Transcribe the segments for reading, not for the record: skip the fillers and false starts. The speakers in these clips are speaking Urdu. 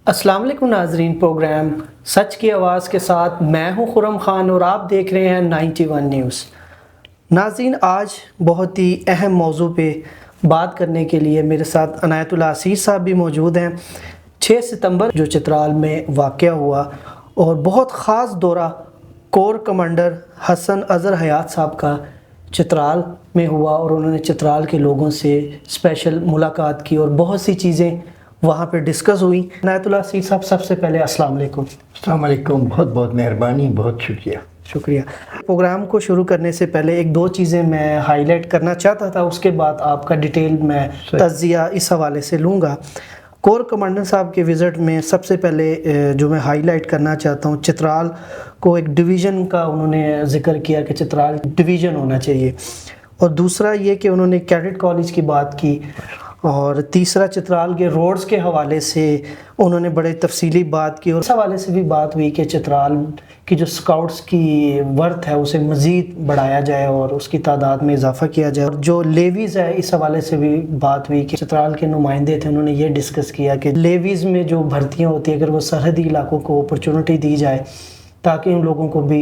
السلام علیکم ناظرین، پروگرام سچ کی آواز کے ساتھ میں ہوں خرم خان اور آپ دیکھ رہے ہیں 91 نیوز۔ ناظرین، آج بہت ہی اہم موضوع پہ بات کرنے کے لیے میرے ساتھ عنایت اللہ عسیر صاحب بھی موجود ہیں۔ 6 ستمبر جو چترال میں واقعہ ہوا اور بہت خاص دورہ کور کمانڈر حسن اظہر حیات صاحب کا چترال میں ہوا اور انہوں نے چترال کے لوگوں سے اسپیشل ملاقات کی اور بہت سی چیزیں وہاں پہ ڈسکس ہوئی۔ عنایت اللہ عسیر صاحب، سب سے پہلے السلام علیکم۔ السلام علیکم، بہت بہت مہربانی، بہت شکریہ۔ شکریہ۔ پروگرام کو شروع کرنے سے پہلے ایک دو چیزیں میں ہائی لائٹ کرنا چاہتا تھا، اس کے بعد آپ کا ڈیٹیل میں تجزیہ اس حوالے سے لوں گا۔ کور کمانڈر صاحب کے وزٹ میں سب سے پہلے جو میں ہائی لائٹ کرنا چاہتا ہوں، چترال کو ایک ڈویژن کا انہوں نے ذکر کیا کہ چترال ڈویژن ہونا چاہیے، اور دوسرا یہ کہ انہوں نے کیڈٹ کالج کی بات کی، اور تیسرا چترال کے روڈز کے حوالے سے انہوں نے بڑے تفصیلی بات کی، اور اس حوالے سے بھی بات ہوئی کہ چترال کی جو سکاؤٹس کی ورتھ ہے اسے مزید بڑھایا جائے اور اس کی تعداد میں اضافہ کیا جائے، اور جو لیویز ہے اس حوالے سے بھی بات ہوئی کہ چترال کے نمائندے تھے، انہوں نے یہ ڈسکس کیا کہ لیویز میں جو بھرتیاں ہوتی ہیں اگر وہ سرحدی علاقوں کو اپرچونٹی دی جائے تاکہ ان لوگوں کو بھی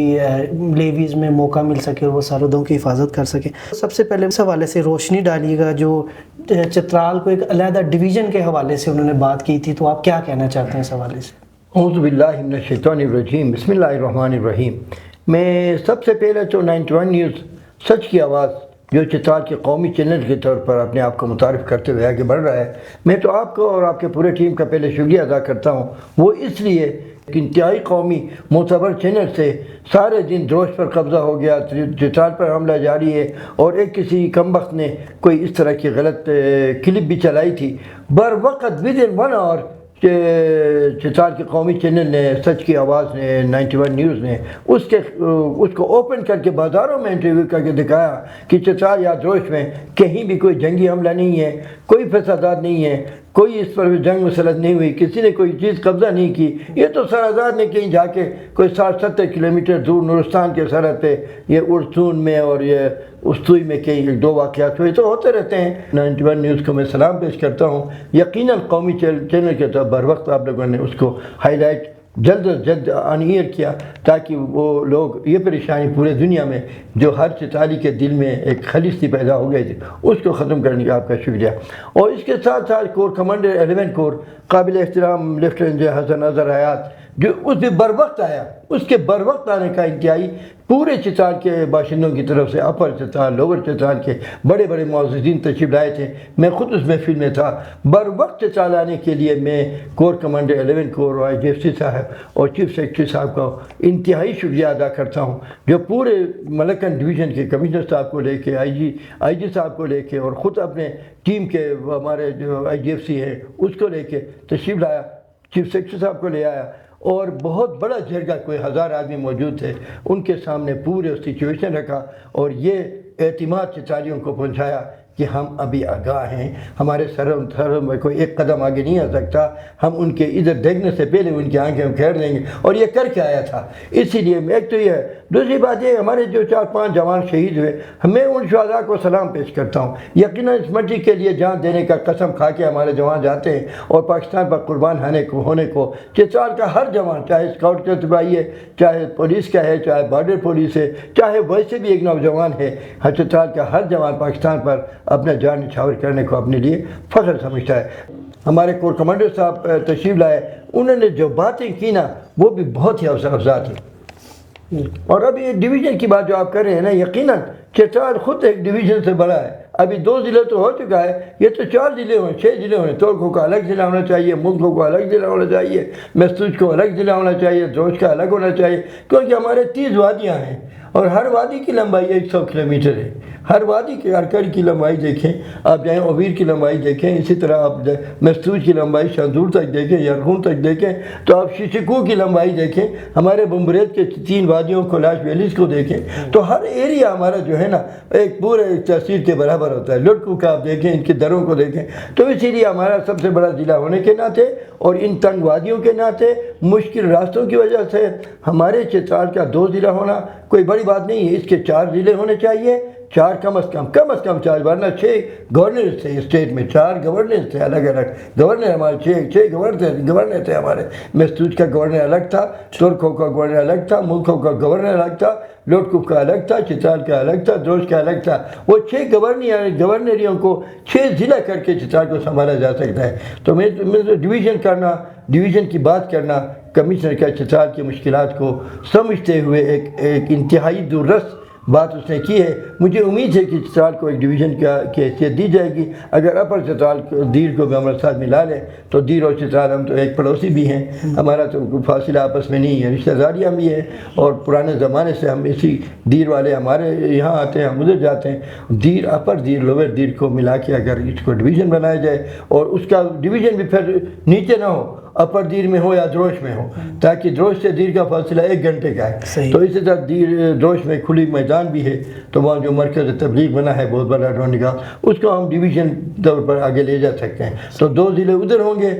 لیویز میں موقع مل سکے اور وہ سرحدوں کی حفاظت کر سکیں۔ سب سے پہلے اس حوالے سے روشنی ڈالیے گا، جو چترال کو ایک علیحدہ ڈویژن کے حوالے سے انہوں نے بات کی تھی، تو آپ کیا کہنا چاہتے ہیں اس حوالے سے؟ اعوذ باللہ من الشیطان الرجیم، بسم اللہ الرحمن الرحیم۔ میں سب سے پہلے تو 91 نیوز سچ کی آواز جو چترال کے قومی چینل کے طور پر اپنے آپ کو متعارف کرتے ہوئے آگے بڑھ رہا ہے، میں تو آپ کو اور آپ کے پورے ٹیم کا پہلے شکریہ ادا کرتا ہوں۔ وہ اس لیے کہ انتہائی قومی معتبر چینل سے سارے دن دروش پر قبضہ ہو گیا، چترال پر حملہ جاری ہے، اور ایک کسی کمبخت نے کوئی اس طرح کی غلط کلپ بھی چلائی تھی۔ بر وقت ودن 1 آور چترال کے قومی چینل نے، سچ کی آواز نے، 91 نیوز نے اس کو اوپن کر کے بازاروں میں انٹرویو کر کے دکھایا کہ چترال یا دروش میں کہیں بھی کوئی جنگی حملہ نہیں ہے، کوئی فسادات نہیں ہے، کوئی اس پر جنگ مسلط نہیں ہوئی، کسی نے کوئی چیز قبضہ نہیں کی۔ یہ تو سرحدات نے کہیں جا کے کوئی 60-70 کلومیٹر دور نورستان کے سرحد پہ یہ ارسون میں اور یہ استوئی میں کئی 2 واقعات ہوئے تو ہوتے رہتے ہیں۔ 91 نیوز کو میں سلام پیش کرتا ہوں۔ یقیناً قومی چینل کے طور بر وقت آپ لوگوں نے اس کو ہائی لائٹ جلد از جلد آن ایئر کیا تاکہ وہ لوگ، یہ پریشانی پورے دنیا میں جو ہر چترالی کے دل میں ایک خلیص سی پیدا ہو گئی تھی، اس کو ختم کرنے کا آپ کا شکریہ۔ اور اس کے ساتھ ساتھ کور کمانڈر 11 کور قابل احترام لیفٹیننٹ حسن اظہر حیات جو اس بھی بر وقت آیا، اس کے بر وقت آنے کا انتہائی پورے چترال کے باشندوں کی طرف سے، اپر چترال، لوور چترال کے بڑے بڑے معززین تشریف لائے تھے۔ میں خود اس محفل میں تھا۔ بر وقت چترال آنے کے لیے میں کور کمانڈر 11 کور اور IGFC صاحب اور چیف سیکرٹری صاحب کا انتہائی شکریہ ادا کرتا ہوں، جو پورے ملکن ڈویژن کے کمشنر صاحب کو لے کے، آئی جی صاحب کو لے کے، اور خود اپنے ٹیم کے ہمارے جو IGFC ہے اس کو لے کے تشریف لایا، چیف سیکرٹری صاحب کو لے آیا، اور بہت بڑا جرگہ، کوئی 1000 آدمی موجود تھے، ان کے سامنے پورے سچویشن رکھا اور یہ اعتماد چترالیوں کو پہنچایا کہ ہم ابھی آگاہ ہیں، ہمارے سروں میں کوئی ایک قدم آگے نہیں آ سکتا، ہم ان کے ادھر دیکھنے سے پہلے ان کی آنکھیں پھیر دیں گے، اور یہ کر کے آیا تھا۔ اسی لیے ایک تو یہ ہے، دوسری بات یہ، ہمارے جو 4-5 جوان شہید ہوئے، میں ان شہداء کو سلام پیش کرتا ہوں۔ یقیناً اس مٹی کے لیے جان دینے کا قسم کھا کے ہمارے جوان جاتے ہیں، اور پاکستان پر قربان ہونے کو چترال کا ہر جوان، چاہے اسکاؤٹ کا سپاہی ہے، چاہے پولیس کا ہے، چاہے بارڈر پولیس ہے، چاہے ویسے بھی ایک نوجوان ہے، چترال کا ہر جوان پاکستان پر اپنا جان نچھاور کرنے کو اپنے لیے فخر سمجھتا ہے۔ ہمارے کور کمانڈر صاحب تشریف لائے، انہوں نے جو باتیں کی نا وہ بھی بہت ہی حوصلہ افزا تھی۔ اور اب یہ ڈویژن کی بات جو آپ کر رہے ہیں نا، یقیناً چترال خود ایک ڈویژن سے بڑا ہے۔ ابھی 2 ضلع تو ہو چکا ہے، یہ تو 4 ضلع ہوئے، 6 ضلع ہوئے۔ تورکھو کا الگ ضلع ہونا چاہیے، ملکھو کو الگ ضلع ہونا چاہیے، محسوج کو الگ ضلع ہونا چاہیے، دروش کا الگ ہونا چاہیے، کیونکہ ہمارے 30 وادیاں ہیں اور ہر وادی کی لمبائی 100 کلومیٹر ہے۔ ہر وادی کے ارکڑ کی لمبائی دیکھیں، آپ جائیں اویر کی لمبائی دیکھیں، اسی طرح آپ محسوج کی لمبائی شاندور تک دیکھیں، یرغون تک دیکھیں، تو آپ شیشکو کی لمبائی دیکھیں، ہمارے بمبریت کے 3 وادیوں کو، لاش ویلیز کو دیکھیں، تو ہر ایریا ہمارا جو ہے نا ایک پورے تحصیل کے برابر ہوتا ہے۔ لڑکوں کا آپ دیکھیں، ان کے دروں کو دیکھیں، تو اسی لیے ہمارا سب سے بڑا ضلع ہونے کے ناطے اور ان تنگ وادیوں کے ناطے، مشکل راستوں کی وجہ سے ہمارے چترال کا 2 ضلع ہونا کوئی بڑی بات نہیں ہے۔ اس کے 4 ضلع ہونے چاہیے، 4 کم از کم 4 ورنہ 6 گورنر تھے اسٹیٹ میں، 4 گورنر تھے الگ الگ گورنر، ہمارے 6 گورنر تھے ہمارے۔ محسوس کا گورنر الگ تھا، ترکوں کا گورنر الگ تھا، ملکوں کا گورنر الگ تھا، لوٹکو کا الگ تھا، چترال کا الگ تھا، دروش کا الگ تھا۔ وہ 6 گورنریوں کو 6 ضلع کر کے چترال کو سنبھالا جا سکتا ہے۔ تو میں ڈویژن کی بات کرنا، کمشنر کا چترال کی مشکلات کو سمجھتے ہوئے ایک انتہائی دوررس بات اس نے کی ہے۔ مجھے امید ہے کہ چترال کو ایک ڈویژن کی حیثیت دی جائے گی۔ اگر اپر چترال دیر کو بھی ہمارے ساتھ ملا لیں تو دیر اور چترال ہم تو ایک پڑوسی بھی ہیں، ہمارا تو کوئی فاصلہ آپس میں نہیں ہے، رشتہ داریاں بھی ہیں، اور پرانے زمانے سے ہم اسی دیر والے ہمارے یہاں آتے ہیں، ہم ادھر جاتے ہیں۔ دیر اپر دیر لوور دیر کو ملا کے اگر اس کو ڈویژن بنایا جائے، اور اس کا ڈویژن بھی پھر نیچے نہ ہو، اپر دیر میں ہو یا دروش میں ہو، تاکہ دروش سے دیر کا فاصلہ 1 گھنٹے کا ہے۔ تو اسی طرح دروش میں کھلی میدان بھی ہے، تو وہاں جو مرکز تبلیغ بنا ہے بہت بڑا ڈرونی کا، اس کو ہم ڈویژن طور پر آگے لے جا سکتے ہیں۔ تو 2 ضلع ادھر ہوں گے،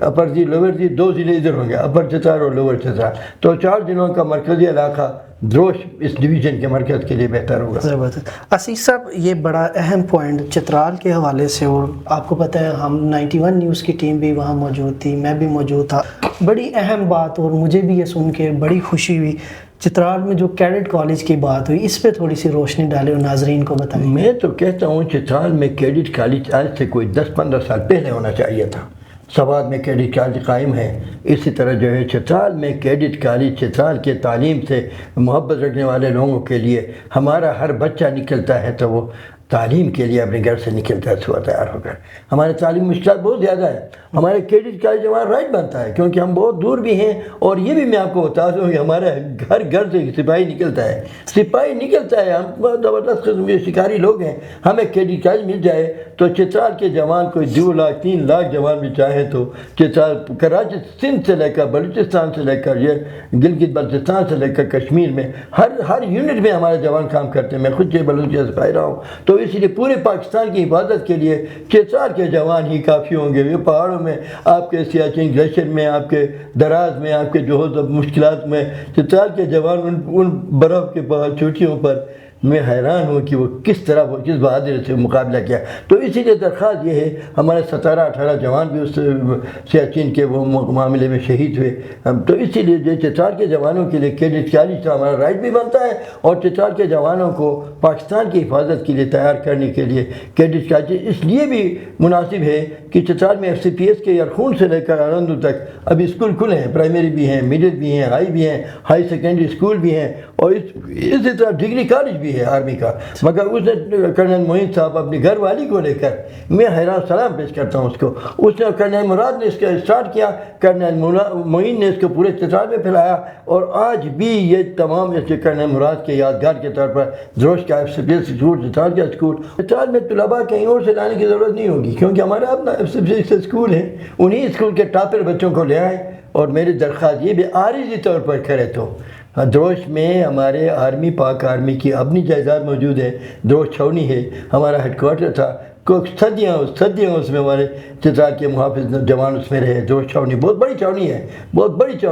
اپر دیر لوور دیر، 2 ضلع ادھر ہوں گے، اپر چترال اور لوور چترال۔ تو 4 ضلعوں کا مرکزی علاقہ دروش اس ڈویژن کے مرکز کے لیے بہتر ہوگا۔ زبردست عزیز صاحب، یہ بڑا اہم پوائنٹ چترال کے حوالے سے، اور آپ کو پتہ ہے ہم 91 نیوز کی ٹیم بھی وہاں موجود تھی، میں بھی موجود تھا۔ بڑی اہم بات، اور مجھے بھی یہ سن کے بڑی خوشی ہوئی، چترال میں جو کیڈٹ کالج کی بات ہوئی، اس پہ تھوڑی سی روشنی ڈالے اور ناظرین کو بتائیں۔ میں تو کہتا ہوں چترال میں کیڈٹ کالج آج سے کوئی 10-15 سال پہلے ہونا چاہیے تھا۔ سوات میں کیڈٹ کالج قائم ہے، اسی طرح جو ہے چترال میں کیڈٹ کالج، چترال کے تعلیم سے محبت رکھنے والے لوگوں کے لیے ہمارا ہر بچہ نکلتا ہے تو وہ تعلیم کے لیے اپنے گھر سے نکلتا ہے صبح تیار ہو کر۔ ہمارے تعلیم مشکلات بہت زیادہ ہے، ہمارے کیڈٹ کالج ہمارا رائٹ بنتا ہے، کیونکہ ہم بہت دور بھی ہیں، اور یہ بھی میں آپ کو بتا دوں کہ ہمارے گھر سے سپاہی نکلتا ہے، ہم بہت زبردست قسم کے شکاری لوگ ہیں۔ ہمیں کیڈٹ کالج مل جائے تو چترال کے جوان کوئی 2 لاکھ 3 لاکھ جوان بھی چاہیں تو چترال، کراچی، سندھ سے لے کر بلوچستان سے لے کر یہ گلگت بلتستان سے لے کر کشمیر میں ہر یونٹ میں ہمارے جوان کام کرتے ہیں۔ میں خود بلوچستان سے سپاہی رہا ہوں، تو اس لیے پورے پاکستان کی حفاظت کے لیے چترال کے جوان ہی کافی ہوں گے۔ یہ پہاڑوں میں، آپ کے سیاچن گلیشیر میں، آپ کے دراز میں، آپ کے جو مشکلات میں، چترال کے جوان ان برف کے چوٹیوں پر میں حیران ہوں کہ وہ کس بہادری سے مقابلہ کیا۔ تو اسی لیے درخواست یہ ہے، ہمارے 17-18 جوان بھی اس سیاچن کے وہ معاملے میں شہید ہوئے، تو اسی لیے جو چترال کے جوانوں کے لیے کیڈٹ کالج کا ہمارا رائٹ بھی بنتا ہے، اور چترال کے جوانوں کو پاکستان کی حفاظت کے لیے تیار کرنے کے لیے کیڈٹ کالج اس لیے بھی مناسب ہے کہ چترال میں FCPS کے یرخون سے لے کر آنندو تک ابھی اسکول کھلے ہیں، پرائمری بھی ہیں، مڈل بھی ہیں، ہائی بھی ہیں، ہائی سیکنڈری اسکول بھی ہیں، اور اسی طرح ڈگری کالج بھی ہے آرمی کا۔ مگر اس نے کرنل معین صاحب اپنی گھر والی کو لے کر، میں حیران سلام پیش کرتا ہوں اس کو، اس نے کرنل مراد نے اس کا اسٹارٹ کیا، کرنل معین نے اس کو پورے چترال میں پھیلایا، اور آج بھی یہ تمام اس کرنل مراد کے یادگار کے طور پر دروش کا FCPS اسکول، چترال کا اسکول، چترال میں طلباء کہیں اور سے لانے کی ضرورت نہیں ہوگی، کیونکہ ہمارا اپنا FCPS اسکول ہے، انہی اسکول کے ٹاپر بچوں کو لے آئے۔ اور میری درخواست یہ بھی عارضی طور پر کرے تو دروش میں ہمارے آرمی، پاک آرمی کی اپنی جائیداد موجود ہے، دروش چھاؤنی ہے، ہمارا ہیڈ کوارٹر تھا، صدیاں اس میں ہمارے چترال کے محافظ جوان اس میں رہے۔ دروش چھاؤنی بہت بڑی چھاؤنی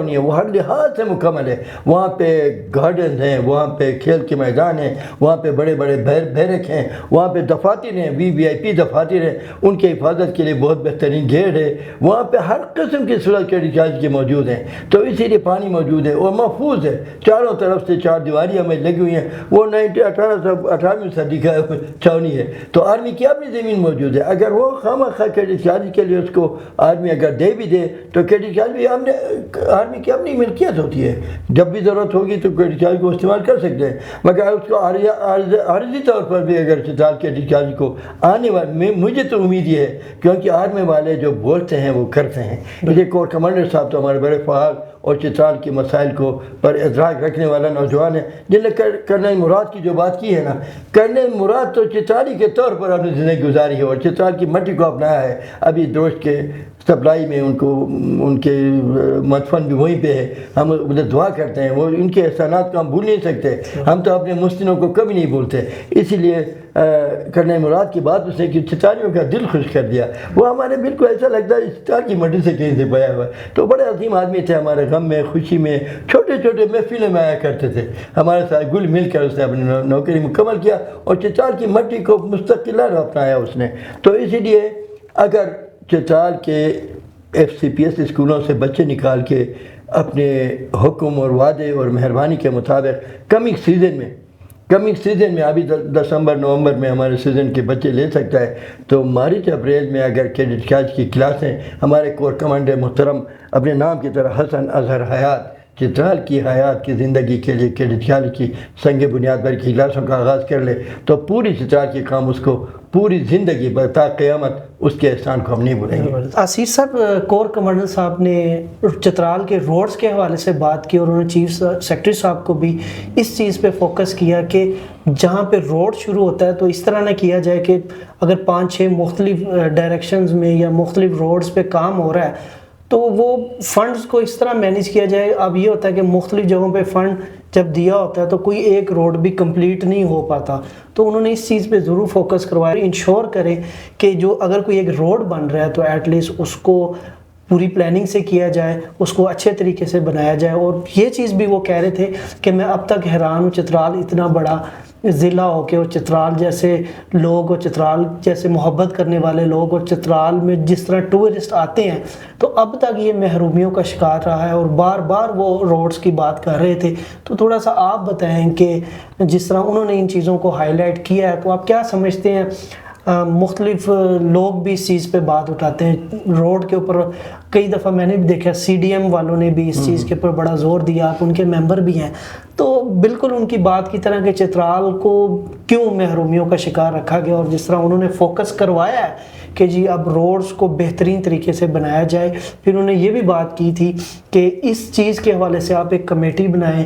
ہے، وہ ہر لحاظ سے مکمل ہے، وہاں پہ گارڈنز ہیں، وہاں پہ کھیل کے میدان ہیں، وہاں پہ بڑے بڑے بیرک ہیں، وہاں پہ دفاتر ہیں، VIP دفاتر ہیں، ان کے حفاظت کے لیے بہت بہترین گیٹ ہے، وہاں پہ ہر قسم کی صورت کے ریچارج کے موجود ہیں، تو اسی لیے پانی موجود ہے اور محفوظ ہے، چاروں طرف سے 4 دیواریاں میں لگی ہوئی ہیں، وہ 18ویں صدی کا چھاؤنی ہے، تو آرمی کی اپنی زمین موجود ہے۔ اگر وہ خواہ کیڈٹ کالج کے لیے اس کو آرمی اگر دے بھی دے تو کیڈٹ کالج بھی آرمی کی اپنی ملکیت ہوتی ہے، جب بھی ضرورت ہوگی تو کیڈٹ کالج کو استعمال کر سکتے ہیں، مگر اس کو عارضی طور پر بھی اگر چترال کیڈٹ کالج کو آنے والے، مجھے تو امید یہ ہے، کیونکہ آرمی والے جو بولتے ہیں وہ کرتے ہیں۔ یہ کور کمانڈر صاحب تو ہمارے بڑے فعال اور چترال کے مسائل کو پر ادراک رکھنے والا نوجوان ہے، جن نے کرنل مراد کی جو بات کی ہے نا، کرنل مراد تو چترالی کے طور پر اپنی زندگی گزاری ہے اور چترال کی مٹی کو اپنایا ہے۔ ابھی دوست کے سپلائی میں ان کے مدفن بھی وہیں پہ ہے، ہم ادھر دعا کرتے ہیں، وہ ان کے احسانات کو ہم بھول نہیں سکتے، ہم تو اپنے مسلموں کو کبھی نہیں بھولتے، اسی لیے کرنے مراد کی بات اس نے کہ چتاریوں کا دل خوش کر دیا، وہ ہمارے بالکل ایسا لگتا ہے چتار کی مٹی سے کہیں سے پایا ہوا ہے، تو بڑے عظیم آدمی تھے، ہمارے غم میں خوشی میں چھوٹے چھوٹے محفلوں میں آیا کرتے تھے، ہمارے ساتھ گل مل کر اس نے اپنی نوکری مکمل کیا اور چتار کی مٹی کو مستقل اپنایا اس نے۔ تو اسی لیے اگر چتار کے ایف سی پی ایس اسکولوں سے بچے نکال کے اپنے حکم اور وعدے اور مہربانی کے مطابق کمنگ سیزن میں ابھی دسمبر نومبر میں ہمارے سیزن کے بچے لے سکتا ہے، تو مارچ اپریل میں اگر کیڈٹ کالج کی کلاسیں ہمارے کور کمانڈر محترم اپنے نام کی طرح حسن اظہر حیات چترال کی حیات کی زندگی کے لیے کیڈٹ کالج کی سنگ بنیاد پر کی کلاسوں کا آغاز کر لے تو پوری چترال کی کام اس کو پوری زندگی تا قیامت اس کے احسان کو ہم نہیں بھولیں گے۔ آصیر صاحب، کور کمانڈر صاحب نے چترال کے روڈز کے حوالے سے بات کی اور انہوں نے چیف سیکرٹری صاحب کو بھی اس چیز پہ فوکس کیا کہ جہاں پہ روڈ شروع ہوتا ہے تو اس طرح نہ کیا جائے کہ اگر 5-6 مختلف ڈائریکشنز میں یا مختلف روڈز پہ کام ہو رہا ہے تو وہ فنڈز کو اس طرح مینیج کیا جائے۔ اب یہ ہوتا ہے کہ مختلف جگہوں پہ فنڈ جب دیا ہوتا ہے تو کوئی ایک روڈ بھی کمپلیٹ نہیں ہو پاتا، تو انہوں نے اس چیز پہ ضرور فوکس کروایا، انشور کریں کہ جو اگر کوئی ایک روڈ بن رہا ہے تو ایٹ لیسٹ اس کو پوری پلاننگ سے کیا جائے، اس کو اچھے طریقے سے بنایا جائے۔ اور یہ چیز بھی وہ کہہ رہے تھے کہ میں اب تک حیران ہوں، چترال اتنا بڑا ضلع ہو کے اور چترال جیسے لوگ اور چترال جیسے محبت کرنے والے لوگ اور چترال میں جس طرح ٹورسٹ آتے ہیں تو اب تک یہ محرومیوں کا شکار رہا ہے اور بار بار وہ روڈز کی بات کر رہے تھے۔ تو تھوڑا سا آپ بتائیں کہ جس طرح انہوں نے ان چیزوں کو ہائی لائٹ کیا ہے تو آپ کیا سمجھتے ہیں؟ مختلف لوگ بھی اس چیز پہ بات اٹھاتے ہیں روڈ کے اوپر، کئی دفعہ میں نے بھی دیکھا سی ڈی ایم والوں نے بھی اس چیز کے اوپر بڑا زور دیا، آپ ان کے ممبر بھی ہیں، تو بالکل ان کی بات کی طرح کہ چترال کو کیوں محرومیوں کا شکار رکھا گیا اور جس طرح انہوں نے فوکس کروایا ہے کہ جی اب روڈز کو بہترین طریقے سے بنایا جائے۔ پھر انہوں نے یہ بھی بات کی تھی کہ اس چیز کے حوالے سے آپ ایک کمیٹی بنائیں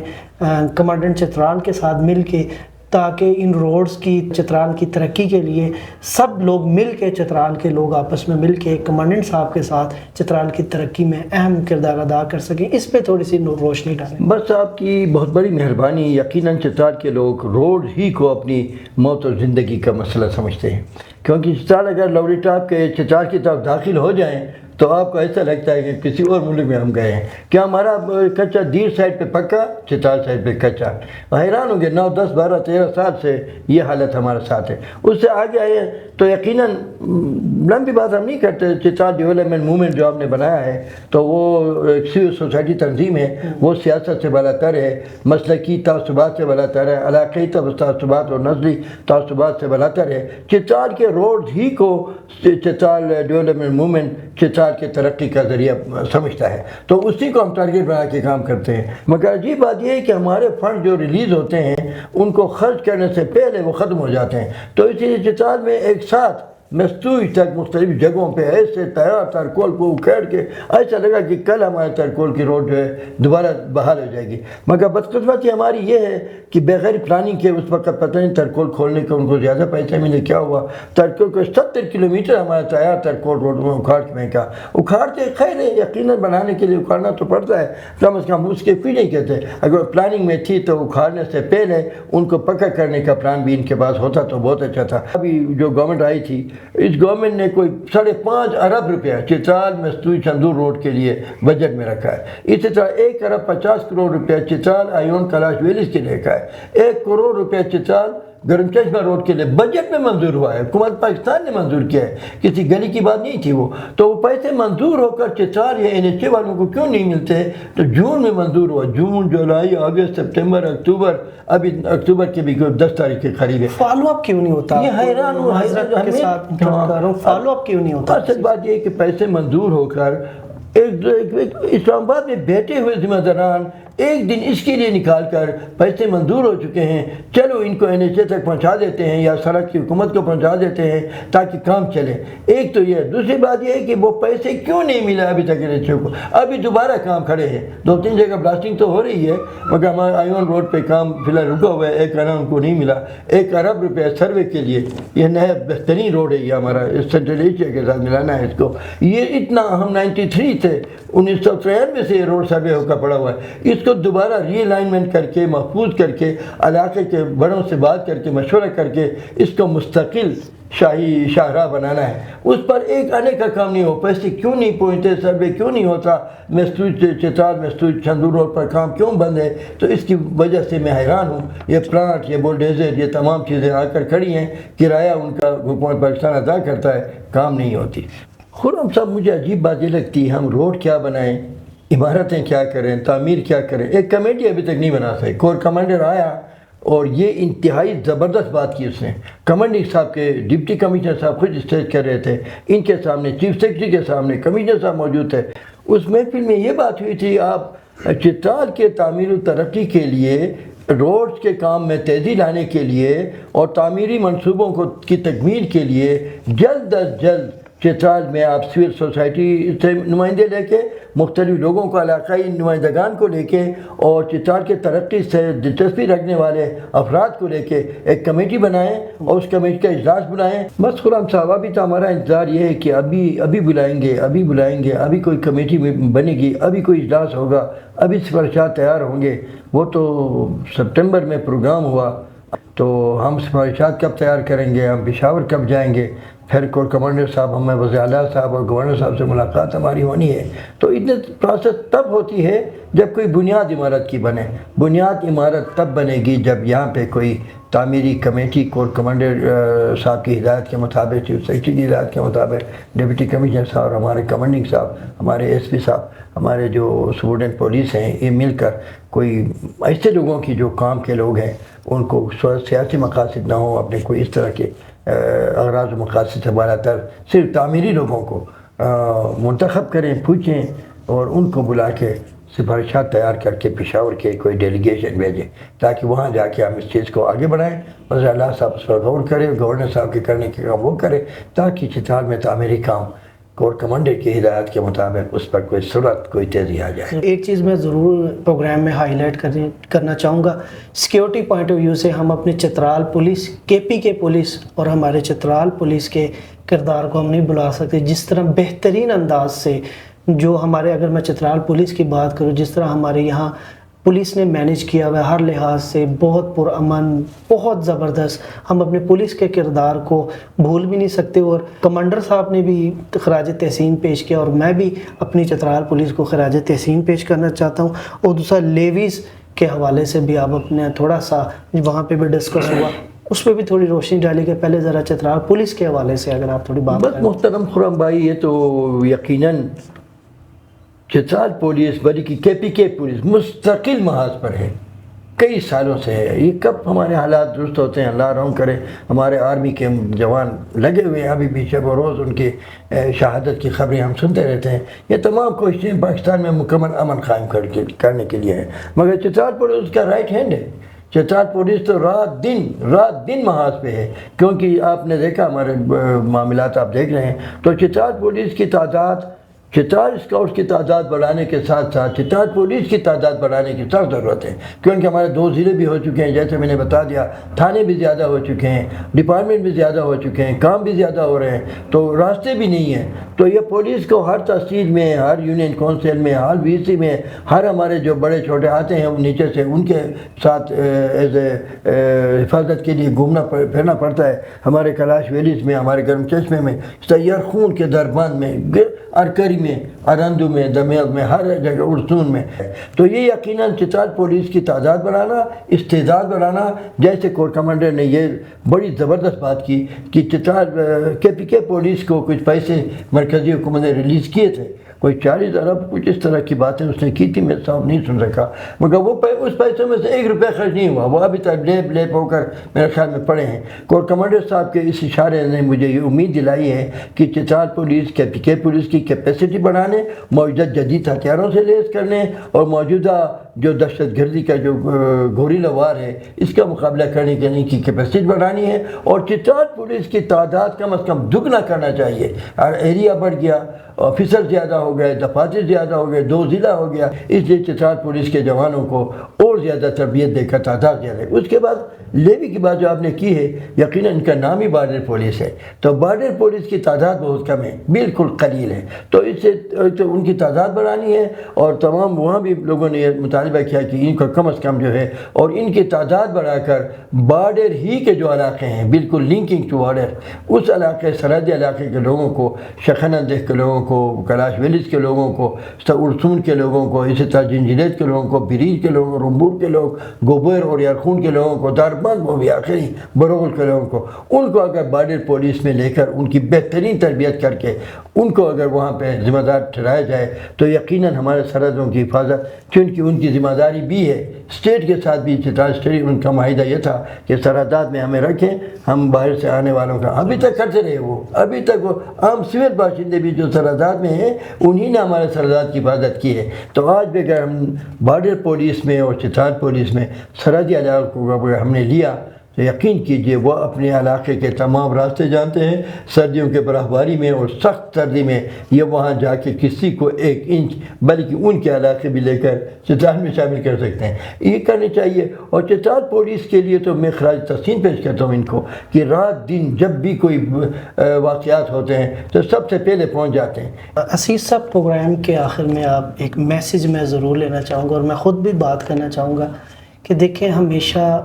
کمانڈنٹ چترال کے ساتھ مل کے، تاکہ ان روڈز کی چترال کی ترقی کے لیے سب لوگ مل کے، چترال کے لوگ آپس میں مل کے کمانڈنٹ صاحب کے ساتھ چترال کی ترقی میں اہم کردار ادا کر سکیں۔ اس پہ تھوڑی سی روشنی ڈالیں۔ بس آپ کی بہت بڑی مہربانی۔ یقیناً چترال کے لوگ روڈ ہی کو اپنی موت اور زندگی کا مسئلہ سمجھتے ہیں، کیونکہ چترال اگر لوری ٹاپ کے چترال کی طرف داخل ہو جائیں تو آپ کو ایسا لگتا ہے کہ کسی اور ملک میں ہم گئے ہیں، کیا ہمارا کچا دیر سائڈ پہ پکا، چترال سائڈ پہ کچا۔ حیران ہوں گے 9 10 12 13 سال سے یہ حالت ہمارے ساتھ ہے۔ اس سے آگے آئے تو یقیناً لمبی بات ہم نہیں کرتے، چترال ڈیولپمنٹ موومنٹ جو آپ نے بنایا ہے تو وہ ایک سول سوسائٹی تنظیم ہے، وہ سیاست سے بالاتر ہے، مسلکی تعصبات سے بالاتر ہے، علاقائی تعصبات اور نسلی تعصبات سے بالاتر ہے۔ چترال کے روڈ ہی کو چترال ڈیولپمنٹ موومنٹ چترال کی ترقی کا ذریعہ سمجھتا ہے، تو اسی کو ہم ٹارگیٹ بنا کے کام کرتے ہیں۔ مگر عجیب بات یہ ہے کہ ہمارے فنڈ جو ریلیز ہوتے ہیں ان کو خرچ کرنے سے پہلے وہ ختم ہو جاتے ہیں، تو اسی لیے چترال میں ایک ساتھ مستوئی تک مختلف جگہوں پہ ایسے تیار ترکول کو اکھیڑ کے ایسا لگا کہ کل ہمارے ترکول کی روڈ جو ہے دوبارہ بحال ہو جائے گی۔ مگر بدقسمتی ہماری یہ ہے کہ بغیر پلاننگ کے اس وقت پتہ نہیں ترکول کھولنے کے ان کو زیادہ پیسے ملے، کیا ہوا، ترکول کو 70 کلومیٹر ہمارا تیار ترکول روڈ میں اکھاڑ کے پھینکا۔ اکھاڑتے خیر ہے، یقیناً بنانے کے لیے اکھاڑنا تو پڑتا ہے، کم از کم اس کے کوئی نہیں کہتے، اگر پلاننگ میں تھی تو اکھاڑنے سے پہلے ان کو پکا کرنے کا پلان بھی ان کے پاس ہوتا تو بہت اچھا تھا۔ ابھی جو گورنمنٹ آئی تھی اس گورنمنٹ نے کوئی 5.5 ارب روپیہ چترال مستوئی چندور روڈ کے لیے بجٹ میں رکھا ہے۔ اسی طرح 1 ارب 50 کروڑ روپیہ چترال آئیون کیلاش ویلیز کے لیے رکھا ہے۔ 1 کروڑ روپیہ چترال گرم چشمہ روڈ کے لیے بجٹ میں منظور ہوا ہے، حکومت پاکستان نے منظور کیا ہے، کسی گلی کی بات نہیں تھی وہ، تو وہ پیسے منظور ہو کر چترال یا NHA والوں کو کیوں نہیں ملتے؟ تو جون میں منظور ہوا، جون جولائی اگست سپتمبر اکتوبر، ابھی اکتوبر کے بھی 10 تاریخ کے قریب ہے۔ فالو اپ کیوں نہیں ہوتا؟ یہ حیران ہوں حضرت کے ساتھ فالو اپ کیوں نہیں ہوتا؟ اصل بات یہ ہے کہ پیسے منظور ہو کر اسلام آباد میں بیٹھے ہوئے ذمہ داران ایک دن اس کے لیے نکال کر پیسے منظور ہو چکے ہیں، چلو ان کو NHA تک پہنچا دیتے ہیں یا سڑک کی حکومت کو پہنچا دیتے ہیں تاکہ کام چلے۔ ایک تو یہ، دوسری بات یہ ہے کہ وہ پیسے کیوں نہیں ملا ابھی تک NHA کو؟ ابھی دوبارہ کام کھڑے ہیں، 2-3 جگہ بلاسٹنگ تو ہو رہی ہے مگر ہمارا آئیون روڈ پہ کام فی الحال رکا ہوا ہے، 1 ارب ان کو نہیں ملا، 1 ارب روپے سروے کے لیے۔ یہ نیا بہترین روڈ ہے، یہ ہمارا سینٹرل ایشیا کے ساتھ ملانا ہے اس کو۔ یہ اتنا ہم 93 سے 1993 سے یہ روڈ سروے ہو کر پڑا ہوا ہے، اس کو دوبارہ ری الائنمنٹ کر کے، محفوظ کر کے، علاقے کے بڑوں سے بات کر کے، مشورہ کر کے اس کو مستقل شاہی شاہراہ بنانا ہے۔ اس پر ایک آنے کا کام نہیں ہو، پیسے کیوں نہیں پہنچتے، سروے کیوں نہیں ہوتا، محسوس چترال محسوس چندور روڈ پر کام کیوں بند ہے؟ تو اس کی وجہ سے میں حیران ہوں۔ یہ پلانٹ، یہ بولڈیزر، یہ تمام چیزیں آ کر کھڑی ہیں، کرایہ ان کا حکومت پاکستان ادا کرتا ہے، کام نہیں ہوتی۔ خرم صاحب، مجھے عجیب بات یہ لگتی ہے، ہم روڈ کیا بنائیں، عمارتیں کیا کریں، تعمیر کیا کریں، ایک کمیٹی ابھی تک نہیں بنا سکے۔ کور کمانڈر آیا اور یہ انتہائی زبردست بات کی اس نے، کمانڈنگ صاحب کے ڈپٹی کمشنر صاحب خود اسٹیج کر رہے تھے، ان کے سامنے چیف سیکرٹری کے سامنے کمشنر صاحب موجود تھے۔ اس محفل میں یہ بات ہوئی تھی، آپ چترال کے تعمیر و ترقی کے لیے، روڈز کے کام میں تیزی لانے کے لیے اور تعمیری منصوبوں کی تکمیل کے لیے جلد از جلد چترال میں آپ سول سوسائٹی سے نمائندے لے کے، مختلف لوگوں کو، علاقائی نمائندگان کو لے کے اور چترال کے ترقی سے دلچسپی رکھنے والے افراد کو لے کے ایک کمیٹی بنائیں اور اس کمیٹی کا اجلاس بلائیں۔ بس خرم صاحب، ابھی تو ہمارا انتظار یہ ہے کہ ابھی بلائیں گے، ابھی کوئی کمیٹی بنے گی، ابھی کوئی اجلاس ہوگا، ابھی سفارشات تیار ہوں گے۔ وہ تو سپٹمبر میں پروگرام ہوا، تو ہم سفارشات کب تیار کریں گے، ہم پشاور کب جائیں گے، پھر کور کمانڈر صاحب، ہمیں وزیر اعلیٰ صاحب اور گورنر صاحب سے ملاقات ہماری ہونی ہے۔ تو اتنے پروسیس تب ہوتی ہے جب کوئی بنیاد عمارت کی بنے۔ بنیاد عمارت تب بنے گی جب یہاں پہ کوئی تعمیری کمیٹی کور کمانڈر صاحب کی ہدایت کے مطابق، چیف سیکرٹری کی ہدایت کے مطابق، ڈپٹی کمشنر صاحب اور ہمارے کمانڈنگ صاحب، ہمارے SP صاحب، ہمارے جو سبورڈنٹ پولیس ہیں، یہ مل کر کوئی ایسے لوگوں کی جو کام کے لوگ ہیں، ان کو سیاسی مقاصد نہ ہوں، اپنے کوئی اس طرح کے اغراض و مقاصد سے بالا تر صرف تعمیری لوگوں کو منتخب کریں، پوچھیں اور ان کو بلا کے سفارشات تیار کر کے پشاور کے کوئی ڈیلیگیشن بھیجیں تاکہ وہاں جا کے ہم اس چیز کو آگے بڑھائیں۔ وزیر اعلیٰ صاحب اس پر غور کریں، گورنر صاحب کے کرنے کے کام وہ کریں تاکہ چترال میں تعمیری کام کور کمانڈر کی ہدایت کے مطابق اس پر کوئی سرعت، کوئی تیزی آ جائے۔ ایک چیز میں ضرور پروگرام میں ہائی لائٹ کرنا چاہوں گا، سیکیورٹی پوائنٹ آف ویو سے ہم اپنے چترال پولیس، KP پولیس اور ہمارے چترال پولیس کے کردار کو ہم نہیں بلا سکتے۔ جس طرح بہترین انداز سے جو ہمارے، اگر میں چترال پولیس کی بات کروں، جس طرح ہمارے یہاں پولیس نے مینیج کیا ہوا ہے ہر لحاظ سے، بہت پرامن، بہت زبردست، ہم اپنے پولیس کے کردار کو بھول بھی نہیں سکتے۔ اور کمانڈر صاحب نے بھی خراج تحسین پیش کیا اور میں بھی اپنی چترال پولیس کو خراج تحسین پیش کرنا چاہتا ہوں۔ اور دوسرا لیویز کے حوالے سے بھی آپ اپنے تھوڑا سا وہاں پہ بھی ڈسکس ہوا، اس پہ بھی تھوڑی روشنی ڈالی گئی۔ پہلے ذرا چترال پولیس کے حوالے سے اگر آپ تھوڑی بات بس محترم خرم بھائی، یہ تو یقیناً چترال پولیس بلکہ KP پولیس مستقل محاذ پر ہے، کئی سالوں سے ہے۔ یہ کب ہمارے حالات درست ہوتے ہیں اللہ رحم کرے۔ ہمارے آرمی کے جوان لگے ہوئے ہیں، ابھی بھی شب و روز ان کی شہادت کی خبریں ہم سنتے رہتے ہیں۔ یہ تمام کوششیں پاکستان میں مکمل امن قائم کرنے کے لیے ہیں، مگر چترال پولیس اس کا رائٹ ہینڈ ہے۔ چترال پولیس تو رات دن محاذ پہ ہے، کیونکہ آپ نے دیکھا ہمارے معاملات آپ دیکھ رہے ہیں، تو چترال پولیس کی تعداد، چترال اسکاؤٹس کی تعداد بڑھانے کے ساتھ ساتھ چترال پولیس کی تعداد بڑھانے کی سخت ضرورت ہے، کیونکہ ہمارے 2 ضلع بھی ہو چکے ہیں، جیسے میں نے بتا دیا، تھانے بھی زیادہ ہو چکے ہیں، ڈپارٹمنٹ بھی زیادہ ہو چکے ہیں، کام بھی زیادہ ہو رہے ہیں، تو راستے بھی نہیں ہیں۔ تو یہ پولیس کو ہر تحصیل میں، ہر یونین کونسل میں، ہر VC میں، ہر ہمارے جو بڑے چھوٹے آتے ہیں نیچے سے، ان کے ساتھ ایز اے حفاظت کے لیے گھومنا پھرنا پڑتا ہے۔ ہمارے کلاش ویلیز میں، ہمارے گرم چشمے میں، سیار خون کے دربان میں، ارکری میں، ارندو میں، دمیل میں، ہر جگہ ارسون میں۔ تو یہ یقیناً چترال پولیس کی تعداد بڑھانا، استعداد بڑھانا، جیسے کور کمانڈر نے یہ بڑی زبردست بات کی کہ چترال KP پولیس کو کچھ پیسے مرکزی حکومت نے ریلیز کیے تھے، کوئی 40 ارب کچھ اس طرح کی باتیں اس نے کی تھی، میں صاحب نہیں سن سکا، مگر وہ اس پیسوں میں سے 1 روپیہ خرچ نہیں ہوا، وہ ابھی تک لیپ ہو کر میرے خیال میں پڑے ہیں۔ کور کمانڈر صاحب کے اس اشارے نے مجھے یہ امید دلائی ہے کہ چترال پولیس KP پولیس کی کیپیسٹی بڑھانے، موجودہ جدید ہتھیاروں سے لیس کرنے اور موجودہ جو دہشت گردی کا جو گوریلا وار ہے اس کا مقابلہ کرنے کے لیے ان کی کیپیسٹی بڑھانی ہے، اور چترال پولیس کی تعداد کم از کم دگنا کرنا چاہیے۔ اور ایریا بڑھ گیا، آفیسر زیادہ ہو گئے، دفاتر زیادہ ہو گئے، 2 ضلع ہو گیا، اس لیے چترال پولیس کے جوانوں کو اور زیادہ تربیت دے کر تعداد زیادہ ہے۔ اس کے بعد لیوی کی بات جو آپ نے کی ہے، یقیناً ان کا نام ہی بارڈر پولیس ہے، تو بارڈر پولیس کی تعداد بہت کم ہے، بالکل قلیل ہے، تو اس سے تو ان کی تعداد بڑھانی ہے، اور تمام وہاں بھی لوگوں نے یہ مطالبہ کیا کہ ان کو کم از کم جو ہے، اور ان کی تعداد بڑھا کر بارڈر ہی کے جو علاقے ہیں بالکل لنکنگ ٹو بارڈر، اس علاقے سرحدی علاقے کے لوگوں کو، شخنندہ کے لوگوں کو، کلاش ویلیز کے لوگوں کو، ارسون کے لوگوں کو، اسی طرح جنجیلیت کے لوگوں کو، بریج کے لوگوں کو، رمبور کے لوگ، گوبر اور یارخون کے لوگوں کو، داربند وہ بھی آخری بروغل کے لوگوں کو، ان کو اگر بارڈر پولیس میں لے کر ان کی بہترین تربیت کر کے ان کو اگر وہاں پہ ذمہ دار ٹھہرایا جائے تو یقیناً ہمارے سرحدوں کی حفاظت، چونکہ ان کی ذمہ داری بھی ہے، اسٹیٹ کے ساتھ بھی چترال اسٹیٹ ان کا معاہدہ یہ تھا کہ سرحدات میں ہمیں رکھیں، ہم باہر سے آنے والوں کا ابھی تک کرتے رہے، وہ ابھی تک وہ عام سول باشندے بھی جو سرحدات میں ہیں انہی نے ہمارے سرحدات کی حفاظت کی ہے۔ تو آج بھی اگر ہم بارڈر پولیس میں اور چترال پولیس میں سرحدی علاقوں کو اگر ہم نے لیا تو یقین کیجئے وہ اپنے علاقے کے تمام راستے جانتے ہیں، سردیوں کے برف باری میں اور سخت سردی میں یہ وہاں جا کے کسی کو 1 انچ بلکہ ان کے علاقے بھی لے کر چترال میں شامل کر سکتے ہیں، یہ کرنی چاہیے۔ اور چترال پولیس کے لیے تو میں خراج تحسین پیش کرتا ہوں ان کو کہ رات دن جب بھی کوئی واقعات ہوتے ہیں تو سب سے پہلے پہنچ جاتے ہیں۔ عزیز صاحب، پروگرام کے آخر میں آپ ایک میسیج میں ضرور لینا چاہوں گا، اور میں خود بھی بات کرنا چاہوں گا کہ دیکھیں ہمیشہ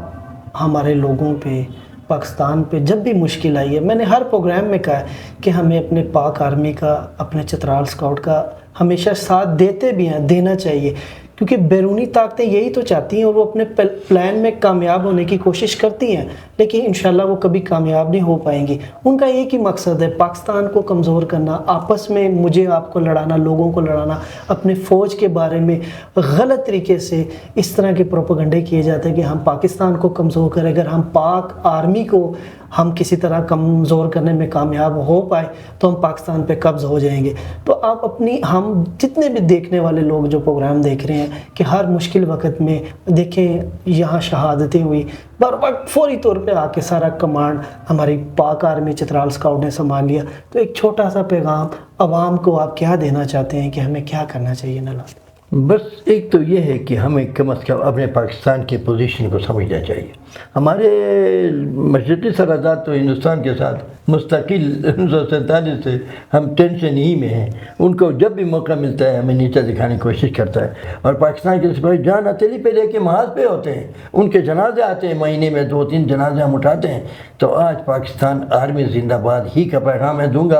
ہمارے لوگوں پہ، پاکستان پہ جب بھی مشکل آئی ہے، میں نے ہر پروگرام میں کہا ہے کہ ہمیں اپنے پاک آرمی کا، اپنے چترال اسکاؤٹ کا ہمیشہ ساتھ دیتے بھی ہیں، دینا چاہیے، کیونکہ بیرونی طاقتیں یہی تو چاہتی ہیں اور وہ اپنے پلان میں کامیاب ہونے کی کوشش کرتی ہیں، لیکن انشاءاللہ وہ کبھی کامیاب نہیں ہو پائیں گی۔ ان کا ایک ہی مقصد ہے پاکستان کو کمزور کرنا، آپس میں مجھے آپ کو لڑانا، لوگوں کو لڑانا، اپنے فوج کے بارے میں غلط طریقے سے اس طرح کے پروپیگنڈے کیے جاتے ہیں کہ ہم پاکستان کو کمزور کریں۔ اگر ہم پاک آرمی کو ہم کسی طرح کمزور کرنے میں کامیاب ہو پائے تو ہم پاکستان پہ قبض ہو جائیں گے۔ تو آپ ہم جتنے بھی دیکھنے والے لوگ جو پروگرام دیکھ رہے ہیں کہ ہر مشکل وقت میں دیکھیں یہاں شہادتیں ہوئی، بر وقت فوری طور پہ آ کے سارا کمانڈ ہماری پاک آرمی چترال اسکاؤٹ نے سنبھال لیا۔ تو ایک چھوٹا سا پیغام عوام کو آپ کیا دینا چاہتے ہیں کہ ہمیں کیا کرنا چاہیے نلا؟ بس ایک تو یہ ہے کہ ہمیں کم از کم اپنے پاکستان کی پوزیشن کو سمجھنا چاہیے۔ ہمارے مشرقی سرحدات تو ہندوستان کے ساتھ مستقل 1947 سے ہم ٹینشن ہی میں ہیں، ان کو جب بھی موقع ملتا ہے ہمیں نیچے دکھانے کی کوشش کرتا ہے، اور پاکستان کے سپاہی جان ہتھیلی پہ لے کے محاذ پہ ہوتے ہیں، ان کے جنازے آتے ہیں، مہینے میں 2-3 جنازے ہم اٹھاتے ہیں۔ تو آج پاکستان آرمی زندہ باد ہی کا پیغام میں دوں گا۔